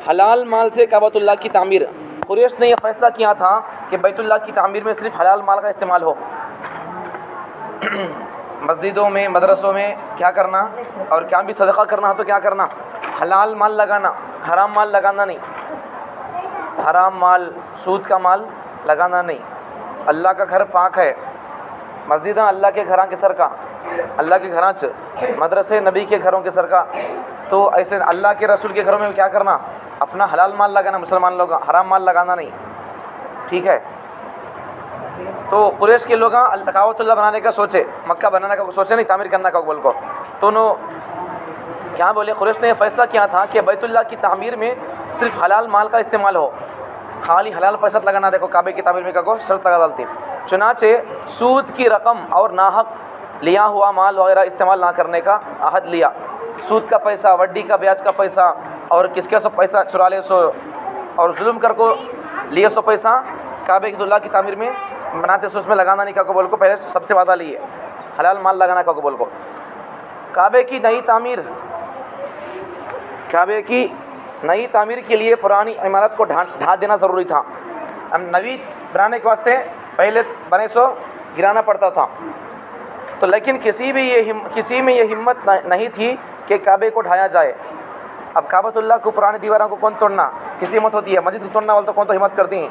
हलाल माल से काबतुल्लाह की तामीर। कुरैश ने यह फ़ैसला किया था कि बैतुल्लाह की तामीर में सिर्फ़ हलाल माल का इस्तेमाल हो। मस्जिदों में, मदरसों में क्या करना, और क्या भी सदका करना हो तो क्या करना, हलाल माल लगाना, हराम माल लगाना नहीं। हराम माल, सूद का माल लगाना नहीं। अल्लाह का घर पाक है, मस्जिद अल्लाह के घरां के सर का, अल्लाह के घरां च, मदरसे नबी के घरों के सर का। तो ऐसे अल्लाह के रसूल के घरों में क्या करना, अपना हलाल माल लगाना, मुसलमान लोग हराम माल लगाना नहीं, ठीक है। तो कुरैश के लोग काबतुल्लाह बनाने का सोचे, मक्का बनाने का सोचे नहीं, तामीर करने का बोल को। तो नो क्या बोले, कुरैश ने यह फ़ैसला किया था कि बैतुल्लाह की तामीर में सिर्फ़ हलाल माल का इस्तेमाल हो, खाली हलाल पैसा लगाना। देखो काबे की तामीर में क्या को शर्त लगा डालती, चुनाचे सूद की रकम और नाहक लिया हुआ माल वगैरह इस्तेमाल ना करने का अहद लिया। सूद का पैसा, वड्डी का ब्याज का पैसा, और किसके सो पैसा चुरा ले सो, और जुल्म कर को लिए सो पैसा काबतुल्लाह की तामीर में बनाते सो उसमें लगाना नहीं का को बोल को। पहले सबसे वादा लिए हलाल माल लगाना का को बोल को। काबे की नई तामीर, काबे की नई तामीर के लिए पुरानी इमारत को ढा देना ज़रूरी था। हम नवी बनाने के वास्ते पहले बने सो गिराना पड़ता था। तो लेकिन किसी में ये हिम्मत नहीं थी कि काबे को ढाया जाए। अब काबतुल्लाह को, पुरानी दीवारों को कौन तोड़ना, किसी हिम्मत होती है। मस्जिद को तोड़ना वाले तो कौन तो हिम्मत करती हैं।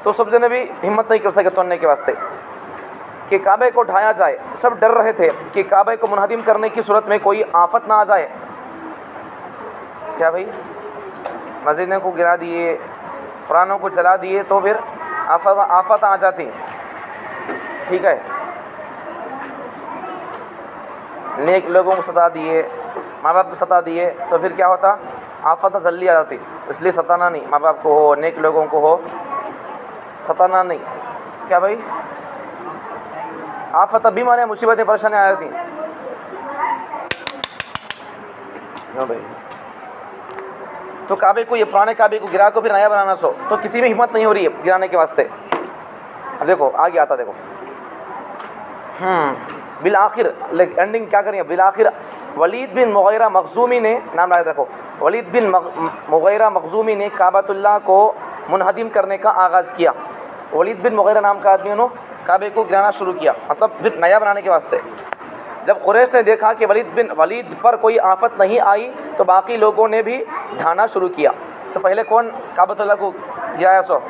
तो सब जने भी हिम्मत नहीं कर सके तोड़ने के वास्ते कि काबे को ढाया जाए। सब डर रहे थे कि काबे को मुनहदिम करने की सूरत में कोई आफत ना आ जाए। क्या भाई, मस्जिदों को गिरा दिए, कुरानों को जला दिए तो फिर आफत आ जाती, ठीक है। नेक लोगों को सता दिए, माँ बाप को सता दिए तो फिर क्या होता, आफत जल्दी आ जाती। इसलिए सताना नहीं, माँ बाप को हो, नेक लोगों को हो, सताना नहीं। क्या भाई, आफत बीमारियाँ, मुसीबतें, परेशानियाँ आ जाती ना भाई। तो काबे को, ये पुराने काबे को गिरा को फिर नया बनाना सो, तो किसी में हिम्मत नहीं हो रही है गिराने के वास्ते। अब देखो आगे आता, देखो बिल आखिर एंडिंग क्या करेंगे। बिल आखिर वलीद बिन मुगैरा मखजूमी ने, नाम याद रखो, वलीद बिन मुगैरा मखजूमी ने काबतुल्लाह को मुनहदिम करने का आगाज़ किया। वलीद बिन मुगैरा नाम का आदमी ने काबे को गिराना शुरू किया, मतलब फिर नया बनाने के वास्ते। जब कुरैश ने देखा कि वलीद पर कोई आफत नहीं आई तो बाकी लोगों ने भी ढाना शुरू किया। तो पहले कौन काबतुल्लाह को गिराया सो,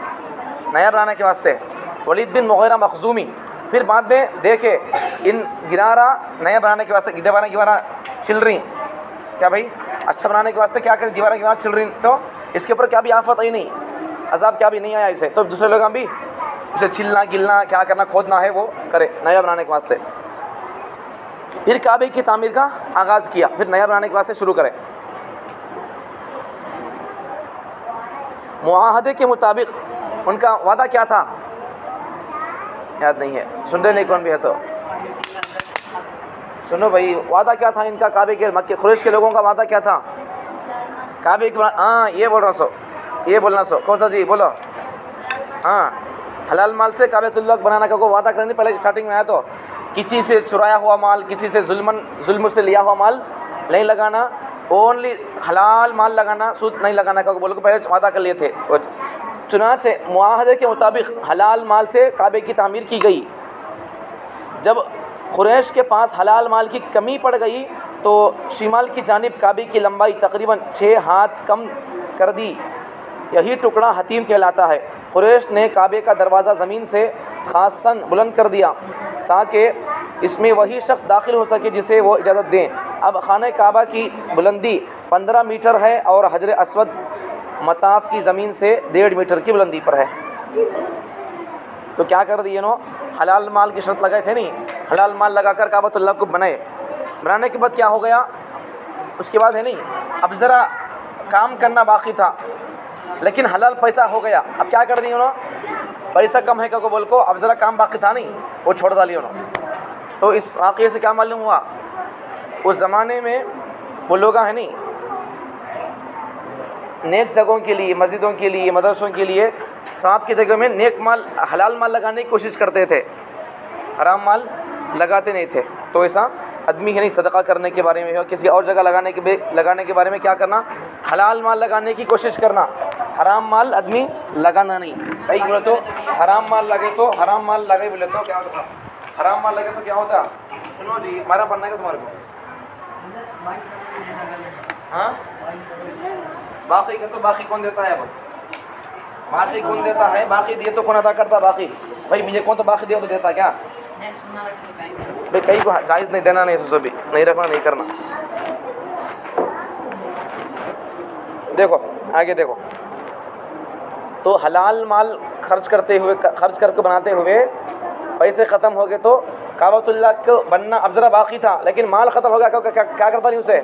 नया बनाने के वास्ते, वलीद बिन मुगैरा मखजूमी। फिर बाद में देखे इन गिरारा नया बनाने के वास्ते दीवारा छिल रही। क्या भाई, अच्छा बनाने के वास्ते क्या करें, दीवारा छिल रही, तो इसके ऊपर क्या भी आफत आई नहीं, अजाब क्या भी नहीं आया इसे। तो दूसरे लोग भी इसे छिलना गिलना क्या करना, खोदना है वो करे नया बनाने के वास्ते। फिर काबे की तामीर का आगाज़ किया, फिर नया बनाने के वास्ते शुरू करें। मुआहदे के मुताबिक उनका वादा क्या था, याद नहीं है, सुन रहे नहीं कौन भी है तो सुनो भाई। वादा क्या था इनका, काबे के, मक्के कुरैश के लोगों का वादा क्या था काबे के। हाँ ये बोल रहा सो, ये बोलना सो, कौन सा जी बोलो। हाँ, हलाल माल से काबतुल्लाह बनाना का को वादा करने पहले स्टार्टिंग में आया तो किसी से चुराया हुआ माल, किसी से जुल्म से लिया हुआ माल नहीं लगाना, ओनली हलाल माल लगाना, सूद नहीं लगाना का बोल को पहले वादा कर लिए थे। चुनांचे मुआहदे के मुताबिक हलाल माल से काबे की तामीर की गई। जब कुरैश के पास हलाल माल की कमी पड़ गई तो शिमाल की जानिब काबे की लंबाई तकरीबन 6 हाथ कम कर दी। यही टुकड़ा हतीम कहलाता है। कुरैश ने काबे का दरवाज़ा ज़मीन से खासन बुलंद कर दिया ताकि इसमें वही शख्स दाखिल हो सके जिसे वो इजाज़त दें। अब खाने काबा की बुलंदी 15 मीटर है और हजर अस्वद मताफ की ज़मीन से 1.5 मीटर की बुलंदी पर है। तो क्या कर दिए नो, हलाल माल की शर्त लगाए थे नहीं, हलाल माल लगाकर काबतुल्लाह को बनाने के बाद क्या हो गया, उसके बाद है नहीं, अब ज़रा काम करना बाकी था लेकिन हलाल पैसा हो गया। अब क्या कर दिए उन्होंने, पैसा कम है को बोल को, अब ज़रा काम बाकी था नहीं, वो छोड़ डाली उन्होंने। तो इस वाक़े से क्या मालूम हुआ, उस ज़माने में वो लोग है नहीं, नेक जगहों के लिए, मस्जिदों के लिए, मदरसों के लिए, सांप की जगह में नेक माल, हलाल माल लगाने की कोशिश करते थे, हराम माल लगाते नहीं थे। तो ऐसा आदमी है नहीं, सदका करने के बारे में या किसी और जगह लगाने के बारे में क्या करना, हलाल माल लगाने की कोशिश करना, हराम माल आदमी लगाना नहीं। कहीं बोले तो हराम माल लगे तो हराम माल लगे बोले तो क्या होता, हराम माल लगे तो क्या होता? सुनो जी, हमारा पढ़ना है तुम्हारे को, हाँ बाकी का तो बाकी कौन देता है? अब बाकी कौन देता है? बाकी दिए तो कौन अदा करता? बाकी भाई मुझे कौन तो बाकी दिया तो देता क्या भाई? कहीं को जायज़ नहीं देना, नहीं सोचो भी नहीं रखना, नहीं करना। देखो आगे देखो, तो हलाल माल खर्च करते हुए, खर्च करके बनाते हुए पैसे ख़त्म हो गए तो काबतुल्लाह को बनना अब ज़रा बाकी था, लेकिन माल ख़त्म हो गया, क्या करता नहीं उसे?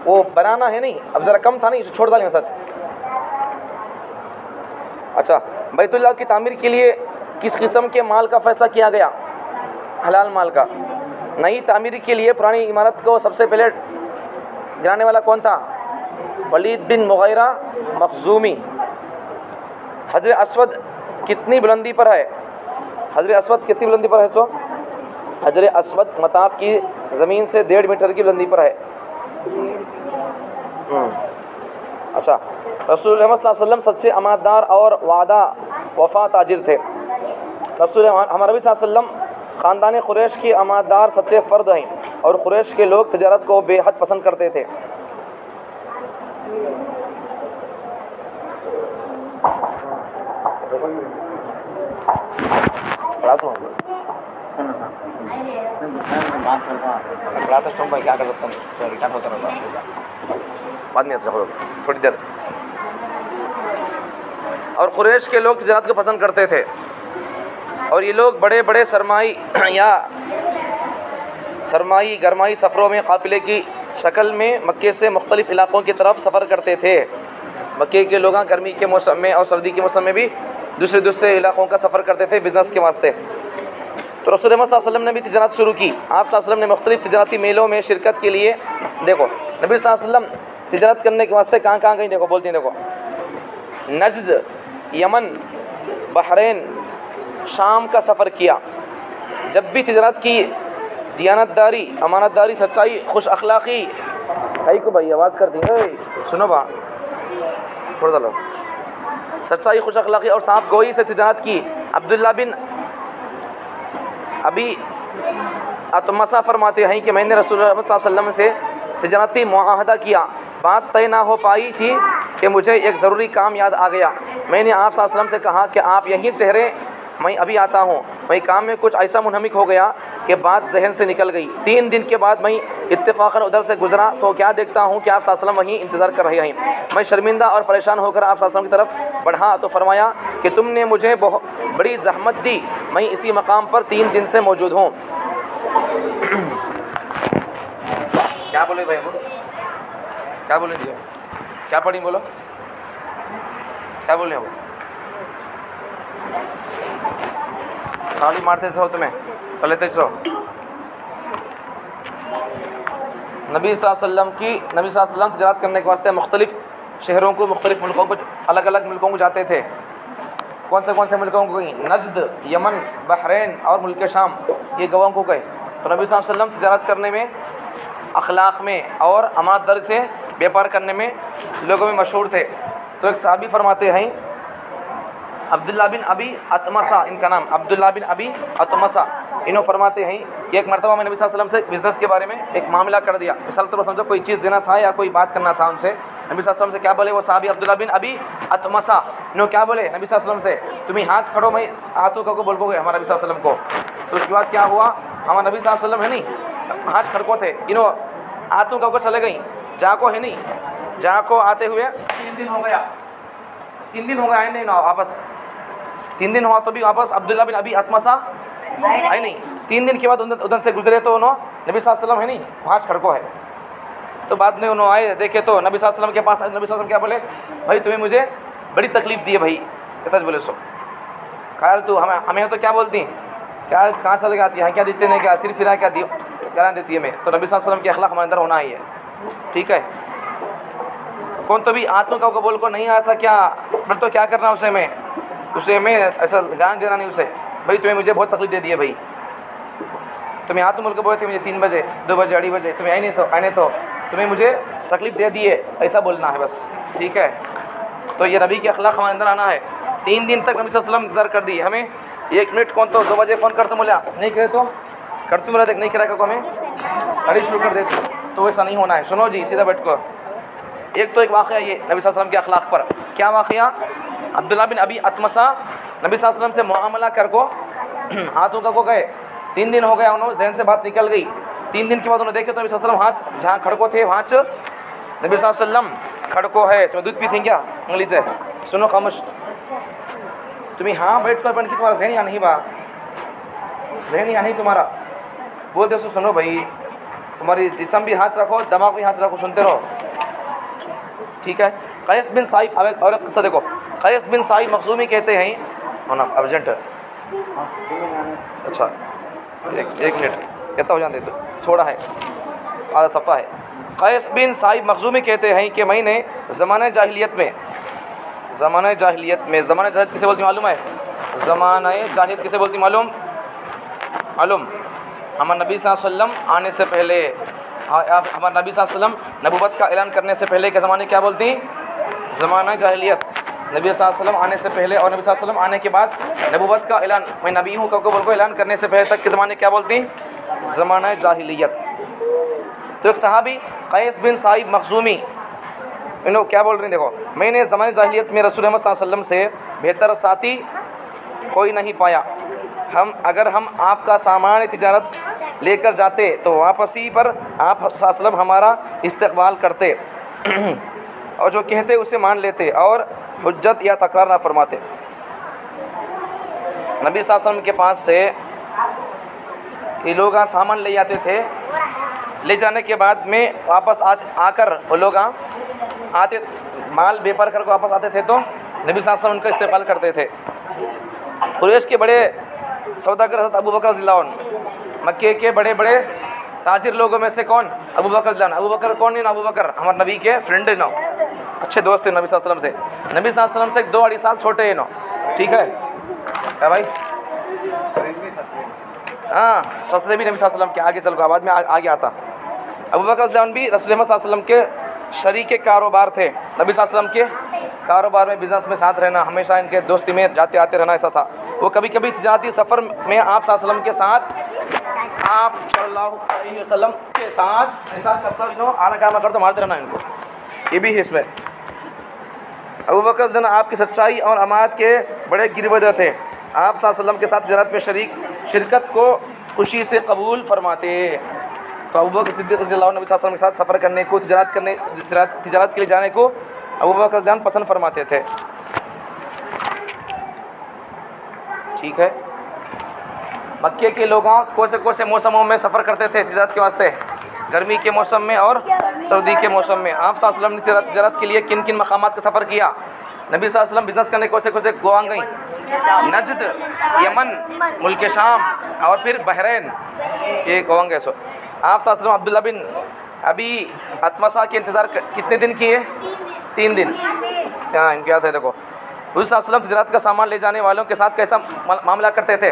वो बनाना है नहीं, अब ज़रा कम था नहीं, छोड़ डालेंगे सच। अच्छा, बैतुल्लाह की तामीर के लिए किस किस्म के माल का फ़ैसला किया गया? हलाल माल का। नई तामीर के लिए पुरानी इमारत को सबसे पहले गिराने वाला कौन था? वलीद बिन मुगीरा मखजूमी। हजर अस्वद कितनी बुलंदी पर है? हजर अस्वद कितनी बुलंदी पर है? सो हजर अस्वद मताफ की ज़मीन से 1.5 मीटर की बुलंदी पर है। अच्छा, रसूल मोहम्मद सल्लल्लाहु अलैहि वसल्लम सच्चे अमानतदार और वादा वफ़ा ताजिर थे। रसूल हमारे नबी सल्लल्लाहु अलैहि वसल्लम ख़ानदान क़ुरैश की अमानतदार सच्चे फ़र्द हैं और क़ुरैश के लोग तिजारत को बेहद पसंद करते थे। क्या कर सकता हूँ, क्या होता रहता बाद में थोड़ी देर। और क़ुरैश के लोग तिजारत को पसंद करते थे और ये लोग बड़े बड़े सरमाई गरमाई सफ़रों में काफ़िले की शक्ल में मक्के से मुख्तलिफ़ इलाक़ों की तरफ सफ़र करते थे। मक्के के लोग गर्मी के मौसम में और सर्दी के मौसम में भी दूसरे इलाक़ों का सफ़र करते थे बिज़नेस के वास्ते। तो रसूल सल्लल्लाहु अलैहि वसल्लम ने भी तिजारत शुरू की। आप सल्लल्लाहु अलैहि वसल्लम ने मुख्तलिफ़ तिजारती मेलों में शिरकत के लिए, देखो नबी सल्लल्लाहु अलैहि वसल्लम तिजारत करने के वास्ते कहाँ कहाँ गई? देखो बोलती हैं, देखो नजद, यमन, बहरीन, शाम का सफ़र किया। जब भी तिजारत की, दियानतदारी, अमानतदारी, सच्चाई, खुश अखलाक़ी, भाई को भाई आवाज़ कर दी, सुनो बा छोड़ दो, सच्चाई, खुश अखलाक़ी और साफ गोई से तिजारत की। अब्दुल्ला बिन अभी अतमसा फरमाते हैं कि मैंने रसूल सल्लल्लाहु अलैहि वसल्लम से तिजारती मुआहदा किया। बात तय ना हो पाई थी कि मुझे एक ज़रूरी काम याद आ गया। मैंने आप सल्लल्लाहु अलैहि वसल्लम से कहा कि आप यहीं ठहरे, मैं अभी आता हूँ। वही काम में कुछ ऐसा मुनहमिक हो गया कि बात जहन से निकल गई। 3 दिन के बाद मैं इत्तेफाकन उधर से गुजरा तो क्या देखता हूँ कि आप सल्लल्लाहु अलैहि वसल्लम वहीं इंतज़ार कर रहे हैं। मैं शर्मिंदा और परेशान होकर आप सल्लल्लाहु अलैहि वसल्लम की तरफ बढ़ा तो फरमाया कि तुमने मुझे बहुत बड़ी जहमत दी, मैं इसी मकाम पर 3 दिन से मौजूद हूँ। क्या बोले भाई, बोलो क्या बोले जी, क्या पढ़ी, बोलो क्या बोले वो? ताली मारते हो तुम्हें, लेते चलो। नबी सल्लल्लाहु अलैहि वसल्लम तिजारत करने के वास्ते मुख्तलिफ़ शहरों को, मुख्तलिफ़ मुल्कों को, अलग अलग मुल्कों को जाते थे। कौन से मुल्कों को गई? नजद, यमन, बहरीन और मुल्क शाम, ये गवाहों को गए। तो नबी सल्लल्लाहु अलैहि वसल्लम तिजारत करने में, अखलाक़ में और अमानतदारी से व्यापार करने में लोगों में मशहूर थे। तो एक सहाबी फरमाते हैं, अब्दुल्ला बिन अबी अतमसा, इनका नाम अब्दुल्ला बिन अबी अतमसा, इन्हों फरमाते हैं कि एक मरतबा मैं नबी सल्लल्लाहु अलैहि वसल्लम से बिज़नेस के बारे में एक मामला कर दिया। मिसाल तो समझो कोई चीज़ देना था या कोई बात करना था उनसे। नबी सल्लल्लाहु अलैहि वसल्लम से क्या बोले वो साहबी अब्दुल्ला बिन अबी अतमसा, इन्हों क्या बोले नबी सल्लल्लाहु अलैहि वसल्लम से, तुम्हें हाथ खड़ो, मैं हाथों को बोलोगे हमारा नबी सल्लल्लाहु अलैहि वसल्लम को। तो उसके बाद क्या हुआ, हमारा नबी सल्लल्लाहु अलैहि वसल्लम है नहीं, हाथ खड़को थे, इन्हों हाथों का चले गई, जाको है नहीं, जाको आते हुए 3 दिन हो गया, 3 दिन हो गया, नहीं ना वापस 3 दिन हुआ तो भी वापस अब्दुल्ला बिन अबी अतमसा है नहीं। 3 दिन के बाद उधर से गुजरे तो उन्होंने नबी सल्लल्लाहु अलैहि वसल्लम है नहीं, हाथ खड़को है। तो बाद में उन्होंने आए, देखे तो नबी सल्लल्लाहु अलैहि वसल्लम के पास, नबी सल्लल्लाहु अलैहि वसल्लम क्या बोले, भाई तुम्हें मुझे बड़ी तकलीफ़ दी है भाई, कहता बोले सो खैर तू हमें तो क्या बोलती, क्या कहाँ चले आती है, क्या देते नहीं, क्या सिर फिरा क्या गाना देती है मैं। तो नबी सल्लल्लाहु अलैहि वसल्लम के अखलाक हमारे अंदर होना ही है, ठीक है। कौन तो भी आत्मा का बोल को नहीं ऐसा क्या, मैं तो क्या करना उसे मैं ऐसा गान देना नहीं उसे, भाई तुम्हें मुझे बहुत तकलीफ दे दी है भाई, तुम्हें आत्म बोल के बोले थे मुझे 3 बजे 2 बजे 2:30 बजे तुम्हें आने तो तुम्हें मुझे तकलीफ़ दे दी है, ऐसा बोलना है बस, ठीक है। तो ये नबी के अखलाक हमारे अंदर आना है। 3 दिन तक नबी सल्लल्लाहु अलैहि वसल्लम इंतज़ार कर दी हमें। 1 मिनट कौन तो 2 बजे फ़ोन कर तुम बोला नहीं करे तो कर तुम बोला नहीं करा को हमें गाड़ी शुरू कर देते, तो वैसा नहीं होना है। सुनो जी, सीधा बैठ को। एक तो एक वाक़या ये नबी सल्लल्लाहु अलैहि वसल्लम के अखलाक पर। क्या वाक़या? अब्दुल्ला बिन अबी अतमसा नबी सल्लल्लाहु अलैहि वसल्लम से मुआमला कर को हाथों का को गए। 3 दिन हो गया, उन्होंने जहन से बात निकल गई। 3 दिन के बाद उन्होंने देखे तो नबी सल्लल्लाहु अलैहि वसल्लम हाथ जहाँ खड़को थे वहाँ नबी सल्लल्लाहु अलैहि वसल्लम खड़को है। तुम्हें दूध पी थी क्या उंगली से? सुनो खामोश, तुम्हें हाँ बैठ कर बन की तुम्हारा जहन यहाँ नहीं बा, जहन यहाँ नहीं तुम्हारा बोलते सो। सुनो भाई, तुम्हारी जिस्म भी हाथ रखो, दिमाग भी हाथ रखो, सुनते रहो, ठीक है। कैस बिन साइब, अब और किस्सा देखो। कैस बिन साइब मखज़ूमी कहते हैं होना अर्जेंट है, अच्छा एक मिनट कहता हो जाते तो छोड़ा है, आधा सफ़ा है। कैस बिन साइब मखज़ूमी कहते हैं कि मैंने ज़माने जाहिलियत में ज़माने जाहिलियत किसे बोलती मालूम है? ज़माने जाहिलियत किसे बोलती मालूम? हमारे नबी सल्लल्लाहु अलैहि वसल्लम आने से पहले, हमारे नबी सल्लल्लाहु अलैहि वसल्लम नबूवत का ऐलान करने से पहले के ज़माने क्या बोलती? ज़माना जाहिलियत। नबी सल्लल्लाहु अलैहि वसल्लम आने से पहले और नबी सल्लल्लाहु अलैहि वसल्लम आने के बाद नबूवत का ऐलान, मैं नबी हूँ कब को ऐलान करने से पहले तक के ज़माने क्या बोलती? ज़माना जाहिलियत। तो एक सहाबी कैस बिन साइब मखज़ूमी इन्हों क्या बोल रहे हैं, देखो, मैंने ज़माने जाहिलियत में रसूल अहमद सल्लल्लाहु अलैहि वसल्लम से बेहतर साथी कोई नहीं पाया। अगर हम आपका सामान तिजारत लेकर जाते तो वापसी पर आप सल्लल्लाहु अलैहि वसल्लम हमारा इस्तकबाल करते और जो कहते उसे मान लेते और हुज्जत या तकरार ना फरमाते। नबी सल्लल्लाहु अलैहि वसल्लम के पास से ये लोग सामान ले जाते थे, ले जाने के बाद में वापस आकर वो लोग आते, माल बेपार कर वापस आते थे तो नबी सल्लल्लाहु अलैहि वसल्लम उनका इस्तेमाल करते थे। कुरैश के बड़े सौदागर हज़रत अबू बकर रज़ियल्लाहु अन्हु, मक्के के बड़े बड़े ताजिर लोगों में से कौन? अबू बकर रज़ियल्लाहु अन्हु। अबू बकर कौन है ना? अबू बकर हमारे नबी के फ्रेंड है ना, अच्छे दोस्त है नबी सल्लल्लाहु अलैहि वसल्लम से। नबी सल्लल्लाहु अलैहि वसल्लम से 2-2.5 साल छोटे हैं ना, ठीक है क्या भाई? हाँ, ससुरे भी नबी सल्लल्लाहु अलैहि वसल्लम के आगे चल को बाद में आगे आता। अबू बकर रज़ियल्लाहु अन्हु भी रसूल सल्लल्लाहु अलैहि वसल्लम के शरीके कारोबार थे। नबी सल्लल्लाहु अलैहि वसल्लम के कारोबार में, बिज़नेस में साथ रहना, हमेशा इनके दोस्ती में जाते आते रहना, ऐसा था। वो कभी कभी तिजारती सफ़र में आप सल्लल्लाहु अलैहि वसल्लम के साथ, आप सल्लल्लाहु अलैहि वसल्लम के साथ ऐसा करता इन्हों आना काम करता मारते रहना इनको, ये भी है इसमें। अबू बकर जन आपकी सच्चाई और अमानत के बड़े गिरवदर थे। आप सल्लल्लाहु अलैहि वसल्लम के साथ तिजारत में शिरकत को खुशी से कबूल फरमाते। तो अबू बकर सिद्दीक़ रज़ियल्लाहु अन्हु नबी सल्लल्लाहु अलैहि वसल्लम के साथ सफ़र करने को, तिजारत के लिए जाने को अबू बकर जान पसंद फरमाते थे, ठीक है। मक्के के लोग कौन से मौसमों में सफ़र करते थे तिजारत के वास्ते? गर्मी के मौसम में और सर्दी के मौसम में। आप सल्लल्लाहु अलैहि वसल्लम ने तिजारत के लिए किन किन मकामात का सफ़र किया? नबी सल्लल्लाहु अलैहि वसल्लम बिज़नेस करने कौन से गोवा गई? नजद, यमन, मुल्क शाम और फिर बहरैन, ये गोवा गए। सो आप सल्लल्लाहु अलैहि वसल्लम अब्दुल्ला बिन अबी अतमसा के इंतज़ार कितने दिन किए? 3 दिन। हाँ, इनके याद है। देखो, रसूल सल्लल्लाहु अलैहि वसल्लम तिजारत का सामान ले जाने वालों के साथ कैसा मामला करते थे?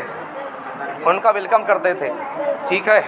उनका वेलकम करते थे, ठीक है।